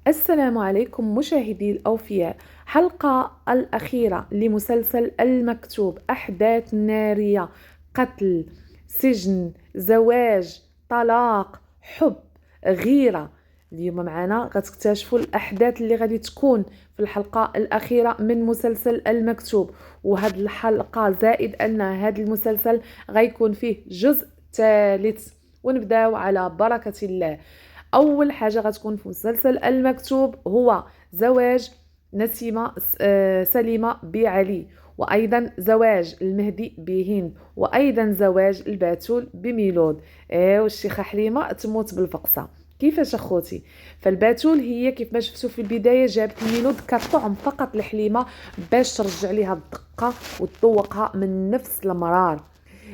السلام عليكم مشاهدي الأوفياء. حلقة الأخيرة لمسلسل المكتوب، أحداث نارية، قتل، سجن، زواج، طلاق، حب، غيرة. اليوم معنا غتكتشفوا الأحداث اللي غادي تكون في الحلقة الأخيرة من مسلسل المكتوب. وهذه الحلقة زائد أن هذا المسلسل غيكون فيه جزء ثالث. ونبداو على بركة الله. اول حاجه غتكون في مسلسل المكتوب هو زواج نسيمه سليمه بعلي، وايضا زواج المهدي بهند، وايضا زواج البتول بميلود. والشيخه حليمه تموت بالفقصه. كيفاش اخوتي؟ فالباتول هي كيف ما شفتوا في البدايه جابت ميلود كطعم فقط لحليمه باش ترجع ليها الدقه وتذوقها من نفس المرار.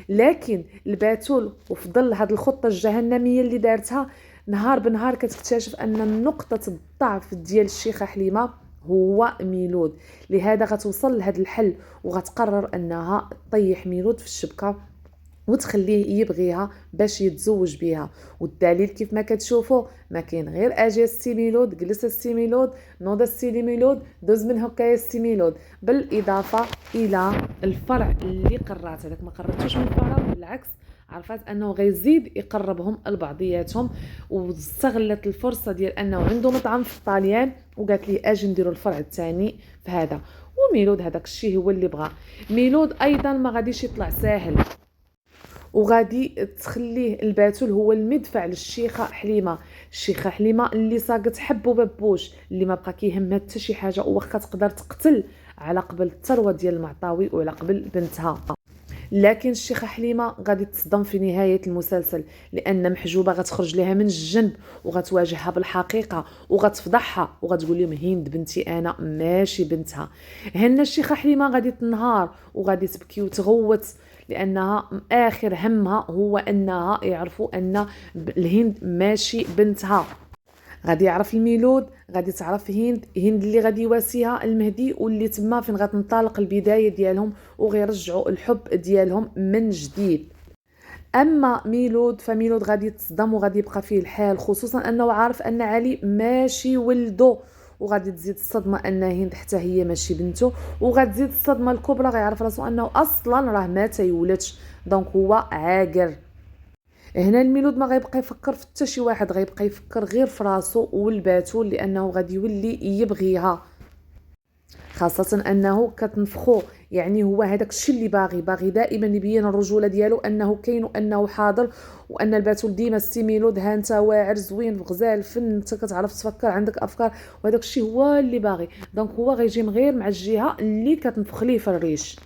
لكن الباتول وفضل هذه الخطه الجهنميه اللي دارتها، نهار بنهار كتكتشف ان نقطه الضعف ديال الشيخه حليمه هو ميلود. لهذا غتوصل لهذا الحل وغتقرر انها تطيح ميلود في الشبكه وتخليه يبغيها باش يتزوج بها. والدليل كيف ما كتشوفوا، ما كاين غير اجي السي ميلود، جلس السي ميلود، نوض السي ميلود، دوز من هكايا السي ميلود، بالاضافه الى الفرع اللي قرات. هذاك ما قررتوش من فراغ، بالعكس عرفت انه غيزيد يقربهم لبعضياتهم، واستغلت الفرصه ديال انه عنده مطعم في الطاليان وقالت لي اجي نديروا الفرع الثاني في هذا. وميلود هذاك الشيء هو اللي بغى. ميلود ايضا ما غاديش يطلع ساهل، وغادي تخليه الباتول هو المدفع للشيخه حليمه. الشيخه حليمه اللي ساقت حب وببوش، اللي ما بقى كيهمها حتى شي حاجه، واخا تقدر تقتل على قبل الثروه ديال المعطاوي وعلى قبل بنتها. لكن الشيخه حليمه غادي تصدم في نهايه المسلسل، لان محجوبه غتخرج لها من الجنب وغتواجهها بالحقيقه وغتفضحها وغتقول لهم هند بنتي انا ماشي بنتها. هنا الشيخه حليمه غادي تنهار وغادي تبكي وتغوت، لانها اخر همها هو انها يعرفوا ان الهند ماشي بنتها. غادي يعرف الميلود، غادي تعرف هند اللي غادي يواسيها المهدي، واللي تما فين غتنطلق البدايه ديالهم وغيرجعوا الحب ديالهم من جديد. اما ميلود فميلود غادي تصدم وغادي يبقى فيه الحال، خصوصا انه عارف ان علي ماشي ولده. وغادي تزيد الصدمه ان هند حتى هي ماشي بنته، وغادي تزيد الصدمه الكبرى غيعرف راسو انه اصلا راه ما تيولدش، دونك هو عاقر. هنا الميلود ما غيبقى يفكر في حتى شي واحد، غيبقى يفكر غير في راسو والباتول، لانه غادي يولي يبغيها، خاصة انه كتنفخو. يعني هو هذاك الشيء اللي باغي دائما يبين الرجولة ديالو، انه كاين وانه حاضر، وان الباتول ديما السيميلود ها انت واعر زوين غزال فن، انت كتعرف تفكر عندك افكار، وهذاك الشيء هو اللي باغي. دونك هو غيجي غير مع الجهة اللي كتنفخ ليه في الريش.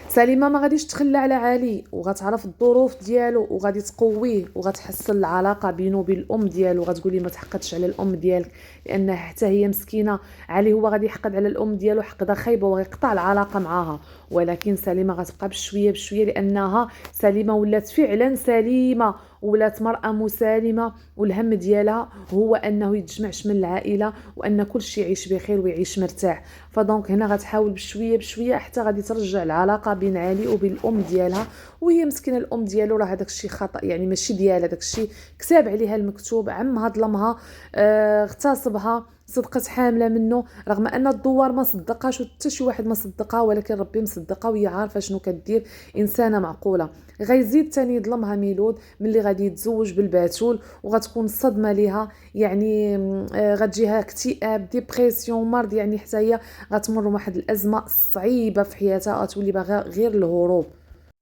سليمه ما غاديش تخلى على علي، وغتعرف الظروف ديالو وغادي تقويه وغتحسن العلاقه بينه وبين الام ديالو. غتقولي ما تحقدش على الام ديالك، لانها حتى هي مسكينه. علي هو غادي يحقد على الام ديالو حقده خايبه وغيقطع العلاقه معاها، ولكن سليمه غتبقى بشويه بشويه، لانها سليمه ولات فعلا سليمه، ولات مرأة مسالمة، والهم ديالها هو انه يتجمعش من العائله وان كل شيء يعيش بخير ويعيش مرتاح. فدونك هنا غتحاول بشويه بشويه حتى غادي ترجع العلاقه بين علي وبين الام ديالها. وهي مسكينه الام ديالو راه هذاك الشيء خطا، يعني ماشي ديالها، داك الشيء كتاب عليها المكتوب، عمها ظلمها، اغتصبها، صدقت حامله منه، رغم ان الدوار ما صدقاش وحتى شي واحد ما صدقها، ولكن ربي مصدقها وهي عارفه شنو كدير، انسانه معقوله. غيزيد تاني يظلمها ميلود ملي غادي يتزوج بالباتول، وغتكون صدمه ليها، يعني غتجيها اكتئاب، ديبرسيون، مرض، يعني حتى هي غتمر واحد الازمه صعيبه في حياتها، غتولي باغا غير الهروب.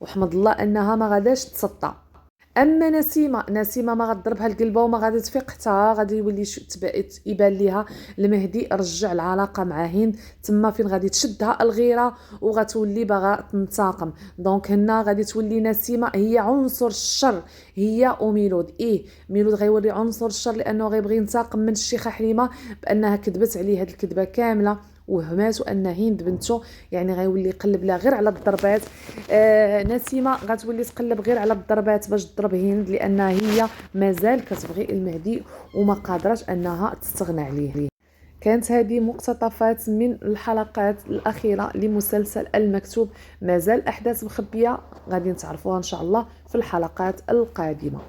وحمد الله انها ما غاداش تسطى. اما نسيمه ما غتضربها القلبه وما غادي تفيق، حتى غادي يولي يبان ليها المهدي رجع العلاقه مع هند، تما فين غادي تشدها الغيره وغتولي باغا تنتقم. دونك هنا غادي تولي نسيمه هي عنصر الشر، هي وميلود. ميلود غيوري عنصر الشر لانه غيبغي ينتقم من الشيخه حليمه بانها كذبت عليه هذه الكذبه كامله وهمات ان هند بنته، يعني غيولي يقلب لها غير على الضربات. نسيمه غتولي تقلب غير على الضربات باش تضرب هند، لانها هي مازال كتبغي المهدي وما قادراش انها تستغنى عليه. كانت هذه مقتطفات من الحلقات الأخيرة لمسلسل المكتوب، مازال أحداث مخبية غادي نتعرفوها إن شاء الله في الحلقات القادمة.